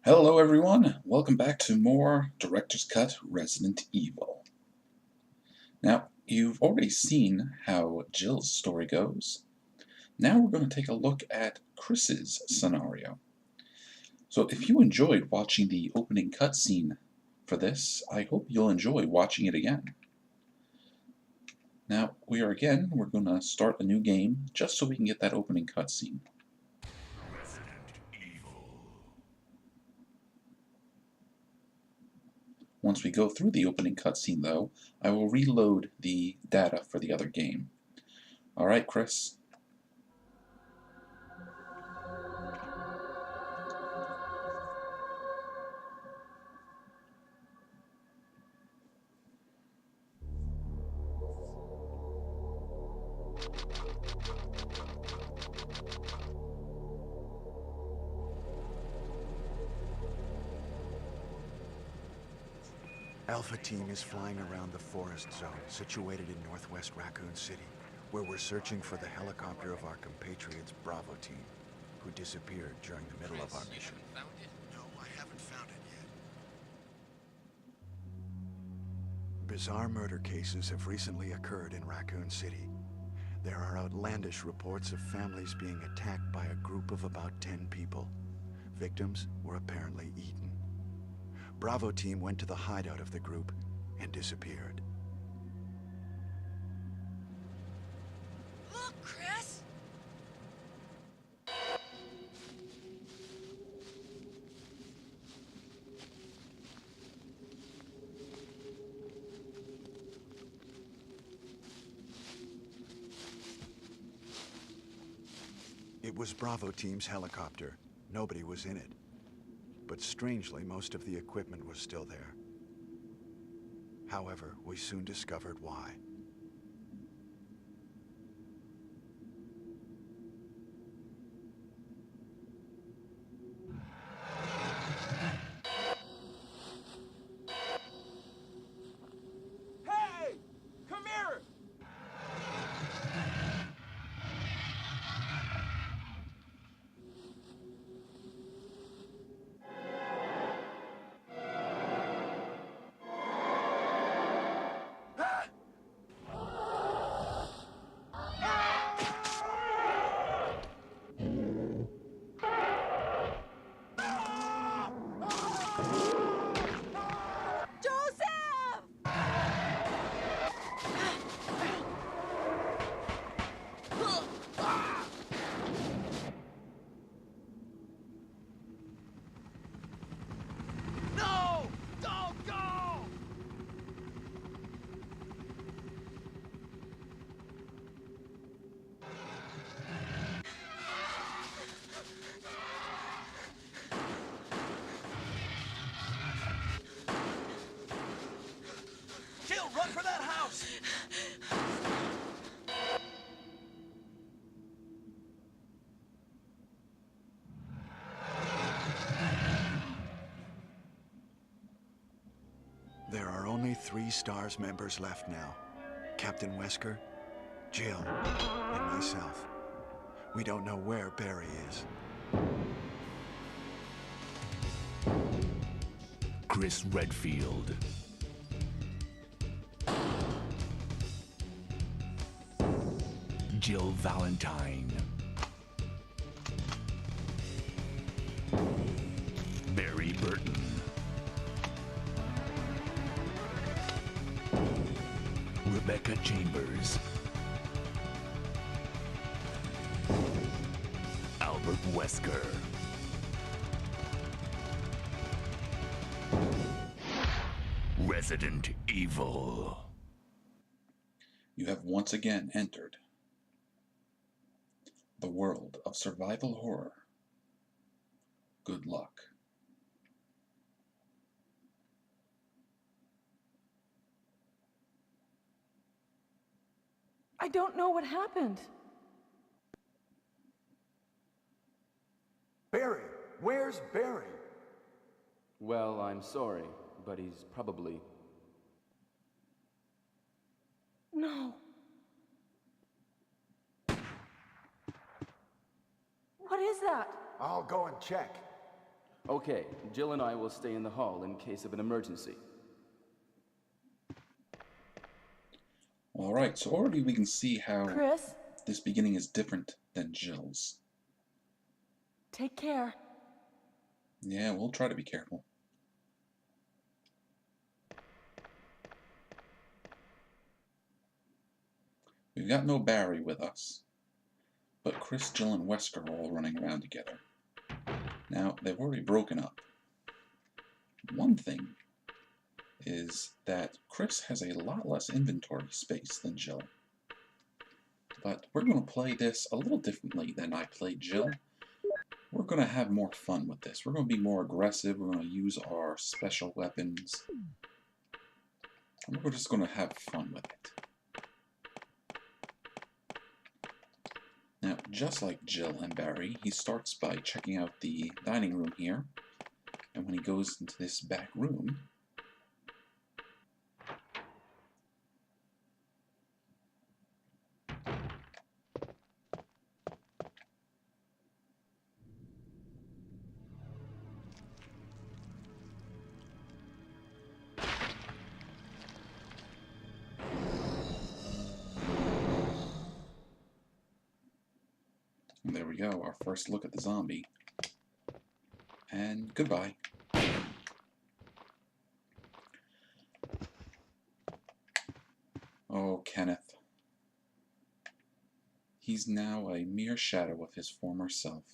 Hello everyone, welcome back to more Director's Cut Resident Evil. Now, you've already seen how Jill's story goes. Now we're going to take a look at Chris's scenario. So if you enjoyed watching the opening cutscene for this, I hope you'll enjoy watching it again. Now, we're going to start a new game just so we can get that opening cutscene. Once we go through the opening cutscene, though, I will reload the data for the other game. Alright, Chris. Alpha Team is flying around the forest zone situated in northwest Raccoon City, where we're searching for the helicopter of our compatriots Bravo Team, who disappeared during the middle of our mission. Found it? No, I haven't found it yet. Bizarre murder cases have recently occurred in Raccoon City. There are outlandish reports of families being attacked by a group of about 10 people. Victims were apparently eaten. Bravo Team went to the hideout of the group and disappeared. Look, Chris! It was Bravo Team's helicopter. Nobody was in it. But strangely, most of the equipment was still there. However, we soon discovered why. Hey! Come here! Joseph! No! Don't go! Jill, run for that house! There are only 3 S.T.A.R.S members left now. Captain Wesker, Jill, and myself. We don't know where Barry is. Chris Redfield. Jill Valentine. Barry Burton. Rebecca Chambers. Albert Wesker. Resident Evil. You have once again entered the world of survival horror. Good luck. I don't know what happened. Barry! Where's Barry? Well, I'm sorry, but he's probably... No. What is that? I'll go and check. Okay, Jill and I will stay in the hall in case of an emergency. Alright, so already we can see how Chris, this beginning is different than Jill's. take care. Yeah, we'll try to be careful. We've got no Barry with us, but Chris, Jill, and Wesker are all running around together. Now, they've already broken up. One thing is that Chris has a lot less inventory space than Jill. But we're going to play this a little differently than I played Jill. We're going to have more fun with this. We're going to be more aggressive. We're going to use our special weapons. And we're just going to have fun with it. Now, just like Jill and Barry, he starts by checking out the dining room here. And when he goes into this back room, and there we go, our first look at the zombie. And goodbye. Oh, Kenneth. He's now a mere shadow of his former self.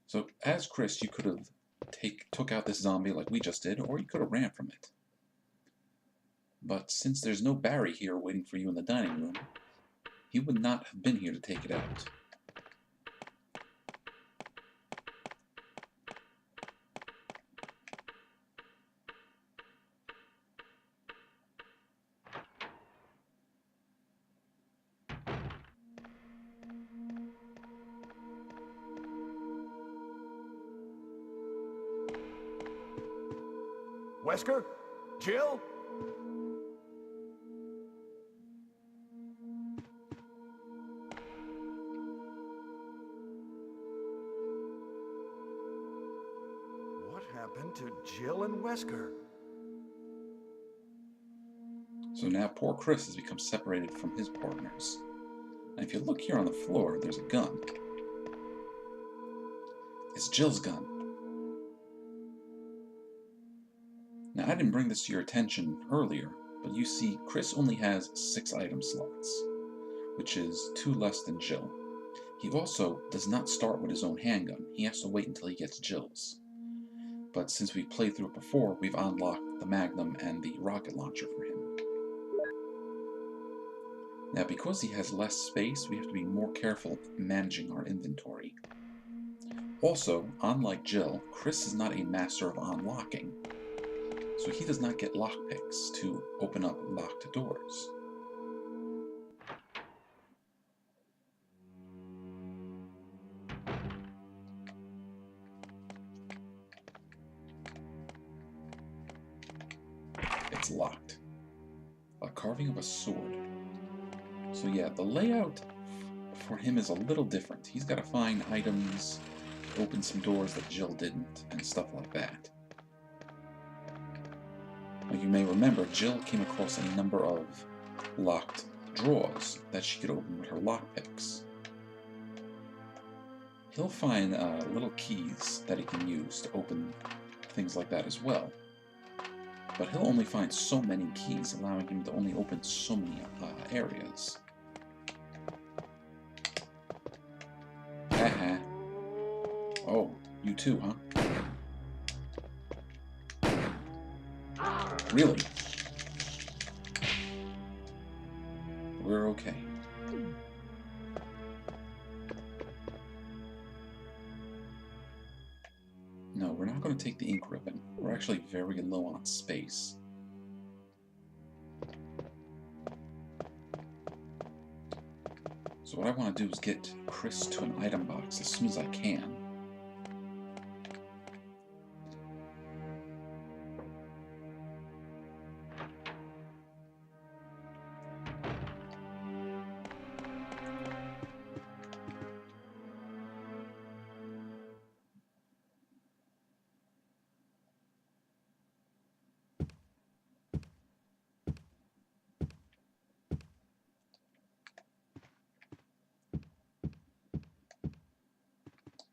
So, as Chris, you could have took out this zombie like we just did, or you could have ran from it. But since there's no Barry here waiting for you in the dining room, he would not have been here to take it out. Wesker? Jill? What happened to Jill and Wesker? So now poor Chris has become separated from his partners. And if you look here on the floor, there's a gun. It's Jill's gun. Now, I didn't bring this to your attention earlier, but you see Chris only has 6 item slots, which is 2 less than Jill. He also does not start with his own handgun. He has to wait until he gets Jill's. But since we've played through it before, we've unlocked the Magnum and the rocket launcher for him. Now, because he has less space, we have to be more careful managing our inventory. Also, unlike Jill, Chris is not a master of unlocking, so he does not get lockpicks to open up locked doors. It's locked. A carving of a sword. So yeah, the layout for him is a little different. He's got to find items, open some doors that Jill didn't, and stuff like that. Now, you may remember, Jill came across a number of locked drawers that she could open with her lockpicks. He'll find little keys that he can use to open things like that as well. But he'll only find so many keys, allowing him to only open so many areas. Haha. Oh, you too, huh? Really? We're okay. No, we're not going to take the ink ribbon. We're actually very low on space. So what I want to do is get Chris to an item box as soon as I can.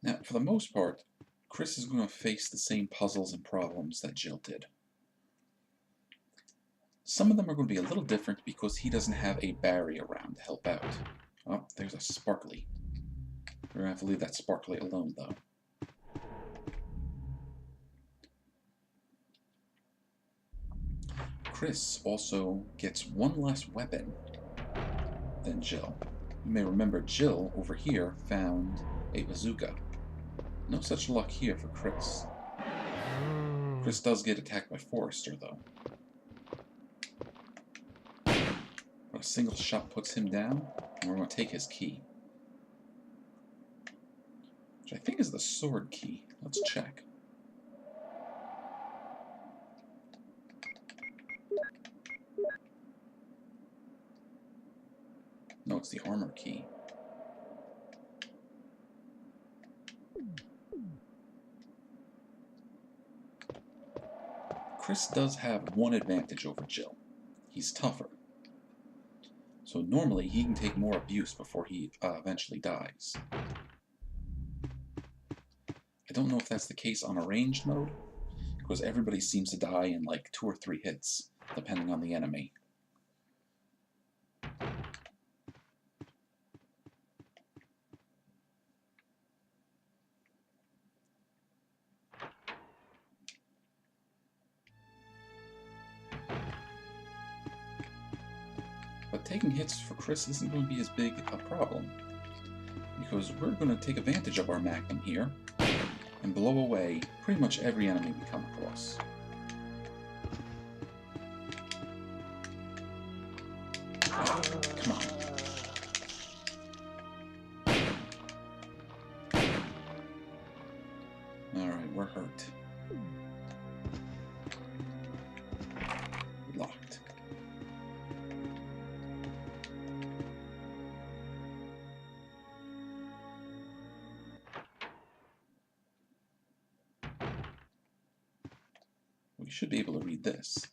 Now, for the most part, Chris is going to face the same puzzles and problems that Jill did. Some of them are going to be a little different because he doesn't have a Barry around to help out. Oh, there's a Sparkly. We're going to have to leave that Sparkly alone, though. Chris also gets one less weapon than Jill. You may remember Jill, over here, found a bazooka. No such luck here for Chris. Chris does get attacked by Forrester, though. But a single shot puts him down, and we're going to take his key. Which I think is the sword key. Let's check. No, it's the armor key. Chris does have one advantage over Jill. He's tougher. So normally he can take more abuse before he eventually dies. I don't know if that's the case on arranged mode, because everybody seems to die in like 2 or 3 hits, depending on the enemy. But taking hits for Chris isn't going to be as big a problem, because we're going to take advantage of our Magnum here and blow away pretty much every enemy we come across. Come on. Alright, we're hurt. Locked. We should be able to read this.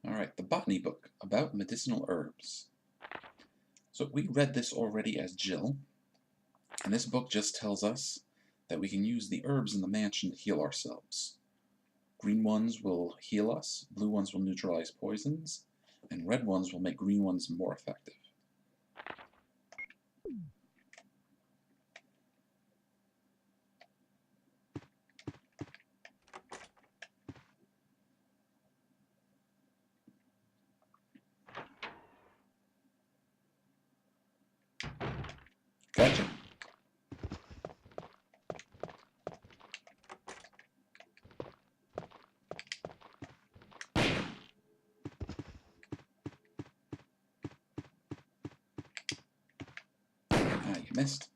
Alright, the botany book about medicinal herbs. So we read this already as Jill, and this book just tells us that we can use the herbs in the mansion to heal ourselves. Green ones will heal us, blue ones will neutralize poisons, and red ones will make green ones more effective. Gotcha. Ah, you missed.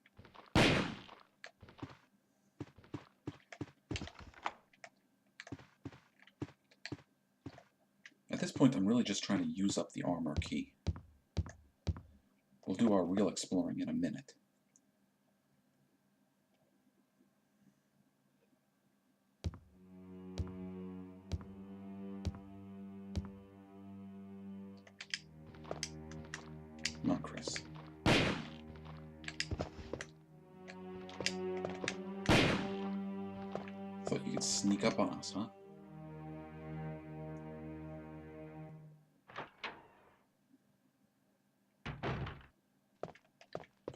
At this point, I'm really just trying to use up the armor key. We'll do our real exploring in a minute. Come on, Chris. Thought you could sneak up on us, huh?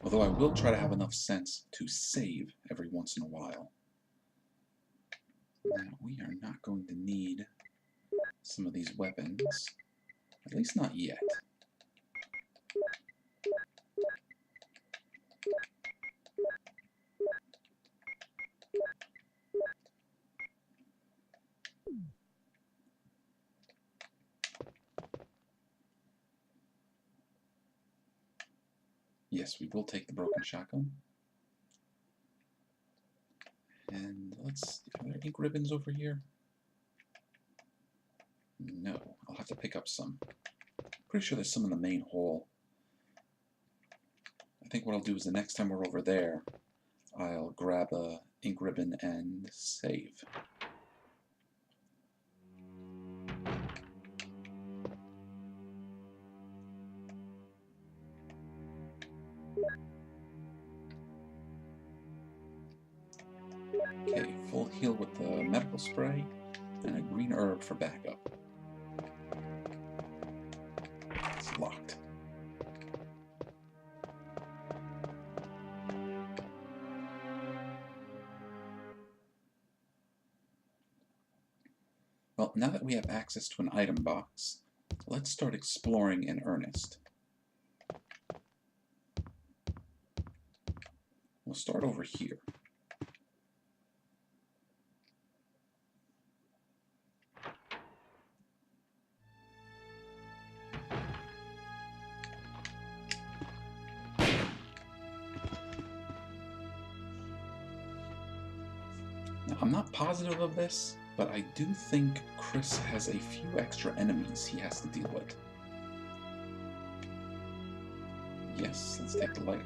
Although I will try to have enough sense to save every once in a while. Now, we are not going to need some of these weapons. At least not yet. Yes, we will take the broken shotgun. And let's... Are there ink ribbons over here? No. I'll have to pick up some. Pretty sure there's some in the main hall. I think what I'll do is the next time we're over there, I'll grab a ink ribbon and save. full heal with the medical spray, and a green herb for backup. It's locked. Well, now that we have access to an item box, let's start exploring in earnest. We'll start over here. Now, I'm not positive of this, but I do think Chris has a few extra enemies he has to deal with. Yes, let's take the lighter.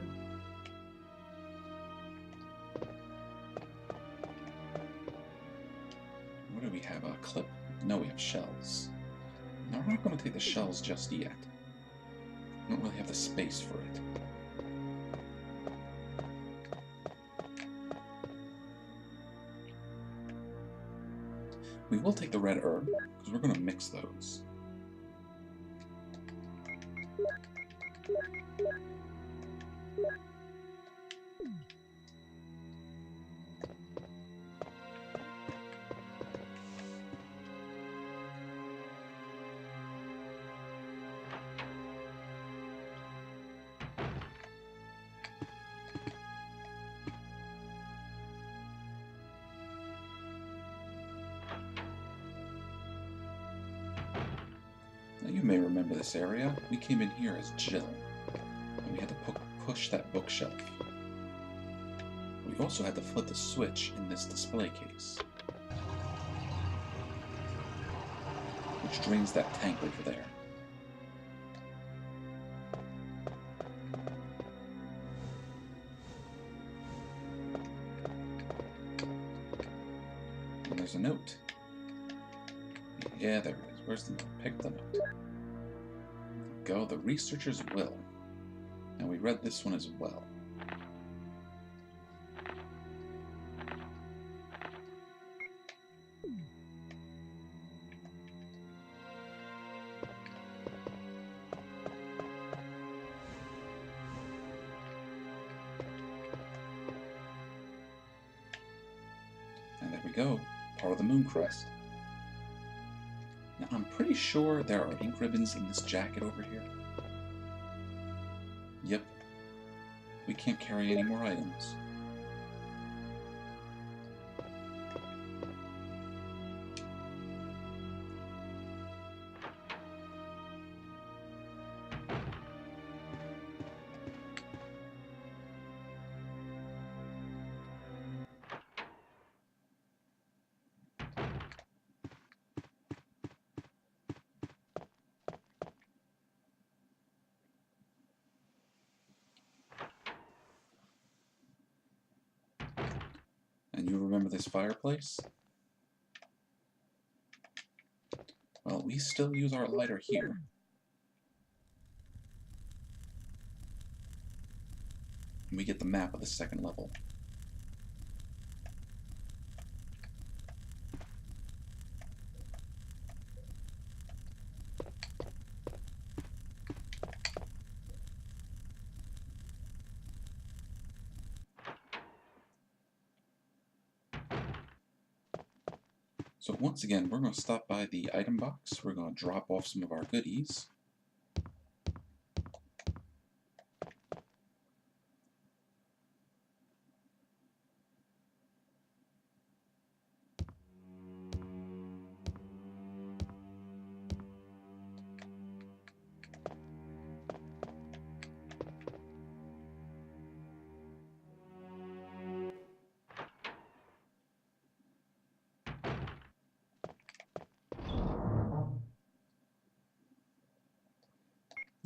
What do we have? A clip? No, we have shells. No, we're not going to take the shells just yet. We don't really have the space for it. We will take the red herb, because we're going to mix those. Now you may remember this area. We came in here as Jill, and we had to push that bookshelf. We also had to flip the switch in this display case, which drains that tank over there. And there's a note. Yeah, there it is. Where's the note? Pick the note. Go, the researcher's will. And we read this one as well. And there we go, part of the moon crest. Now, I'm pretty sure there are ink ribbons in this jacket over here. Yep. We can't carry any more items. And you remember this fireplace? Well, we still use our lighter here. And we get the map of the second level. So once again, we're going to stop by the item box. We're going to drop off some of our goodies.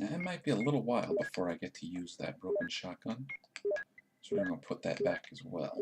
Now, it might be a little while before I get to use that broken shotgun, so we're going to put that back as well.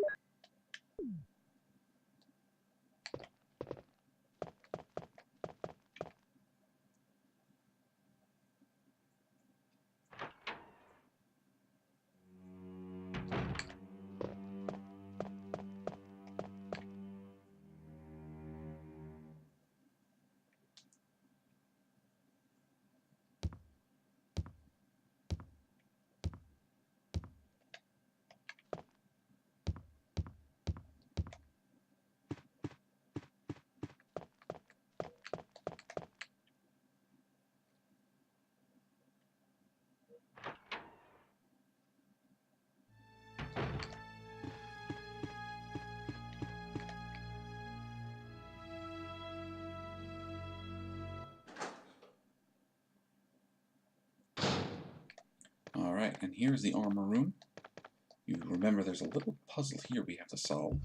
Alright, and here's the armor room. You remember there's a little puzzle here we have to solve.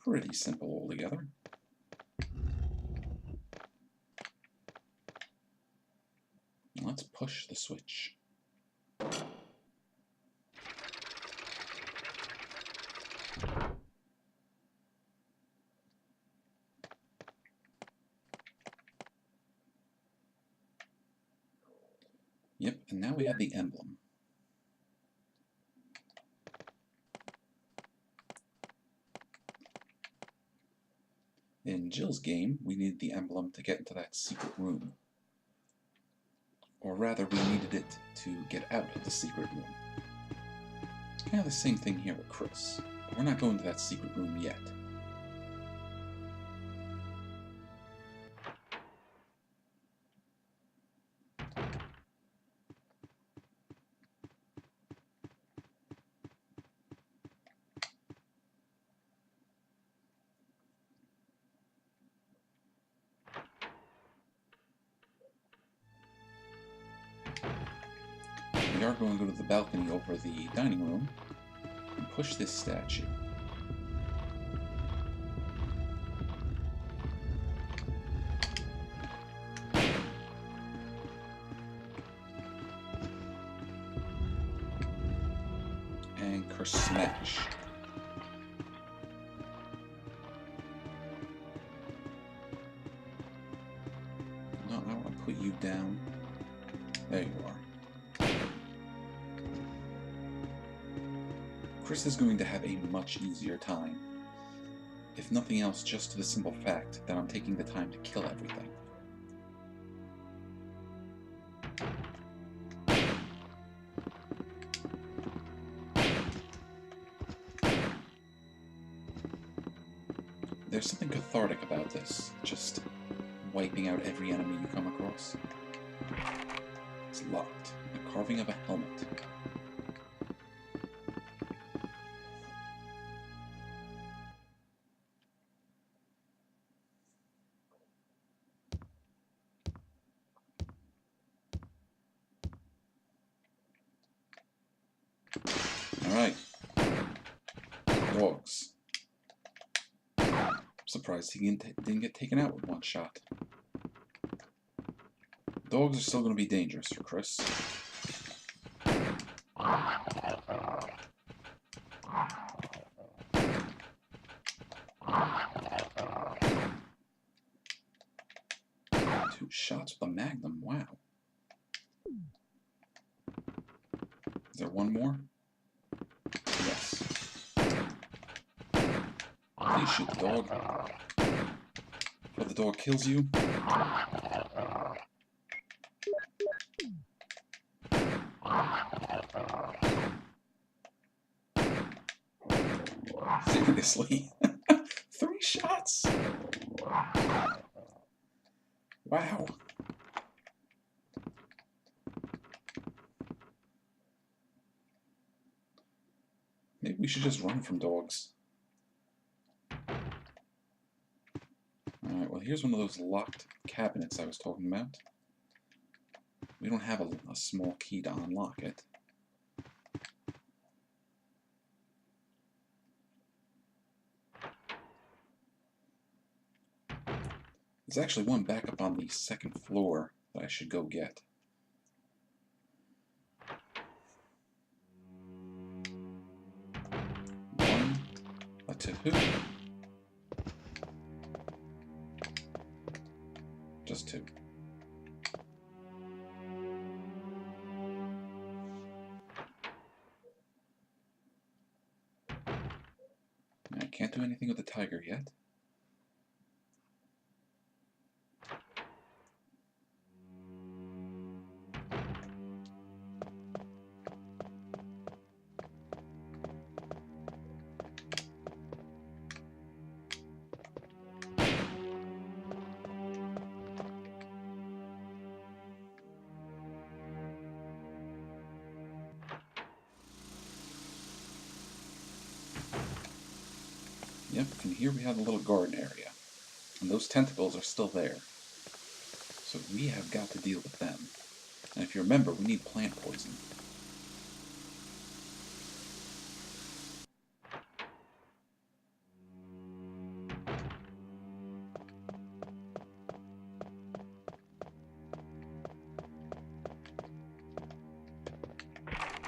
Pretty simple altogether. Let's push the switch. Yep, and now we have the emblem. In Jill's game, we needed the emblem to get into that secret room. Or rather, we needed it to get out of the secret room. Kind of the same thing here with Chris. We're not going to that secret room yet. We are going to go to the balcony over the dining room and push this statue. And smash. No, I want to put you down. There you are. Chris is going to have a much easier time. If nothing else, just to the simple fact that I'm taking the time to kill everything. There's something cathartic about this, just wiping out every enemy you come across. It's locked, the carving of a helmet. Alright. Dogs. Surprised he didn't get taken out with one shot. Dogs are still going to be dangerous for Chris. Two shots with a magnum, wow. Is there one more? Yes. Please shoot the dog. Before the dog kills you. Seriously? 3 shots? Wow. Maybe we should just run from dogs. Alright, well here's one of those locked cabinets I was talking about. We don't have a small key to unlock it. There's actually one back up on the 2nd floor that I should go get. One, a 2. Just 2. I can't do anything with the tiger yet. Yep, and here we have a little garden area. And those tentacles are still there. So we have got to deal with them. And if you remember, we need plant poison.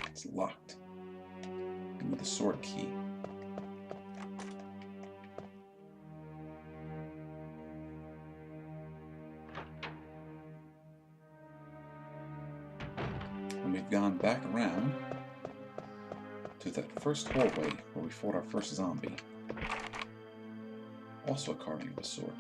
It's locked. And with a sword key. And we've gone back around to that first hallway where we fought our first zombie. Also a carving of a sword.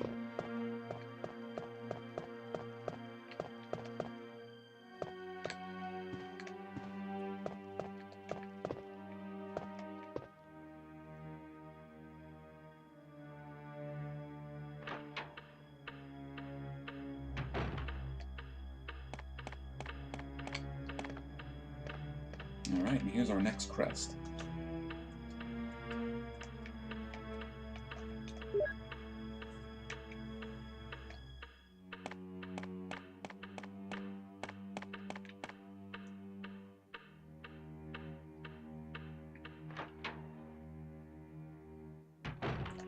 Alright, and here's our next crest.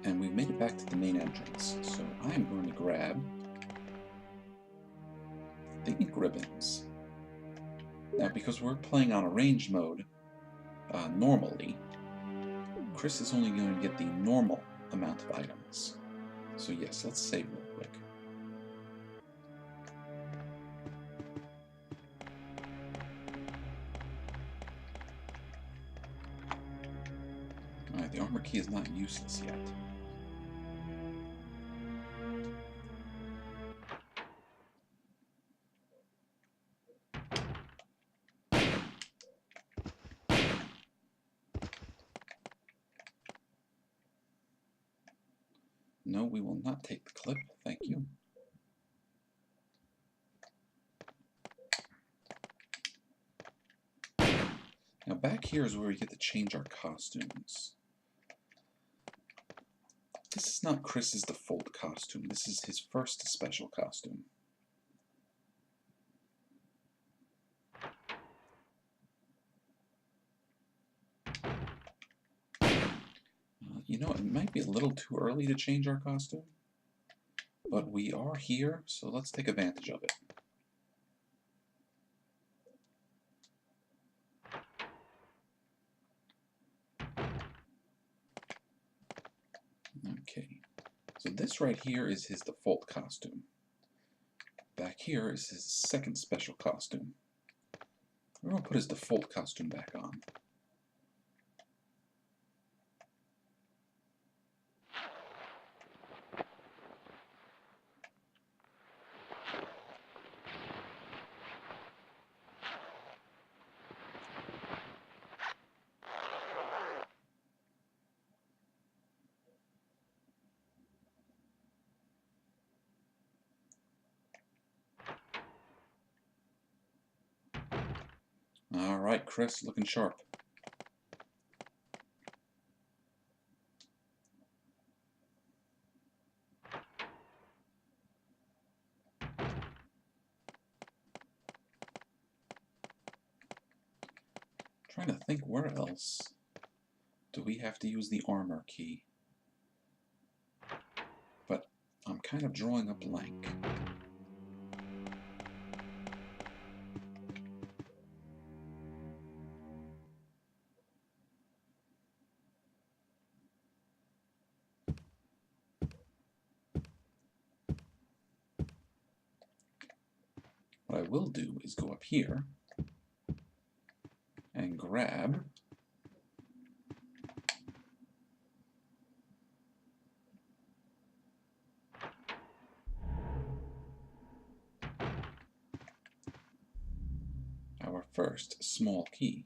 And we've made it back to the main entrance, so I'm going to grab the ink ribbons. Now, because we're playing on a range mode, normally, Chris is only going to get the normal amount of items. So yes, let's save real quick. Alright, the armor key is not useless yet. No, we will not take the clip, thank you. Now back here is where we get to change our costumes. This is not Chris's default costume, this is his first special costume. You know, it might be a little too early to change our costume, but we are here, so let's take advantage of it. Okay, so this right here is his default costume. Back here is his second special costume. We're going to put his default costume back on. Alright, Chris, looking sharp. Trying to think, where else do we have to use the armor key? But I'm kind of drawing a blank. What I will do is go up here and grab our first small key.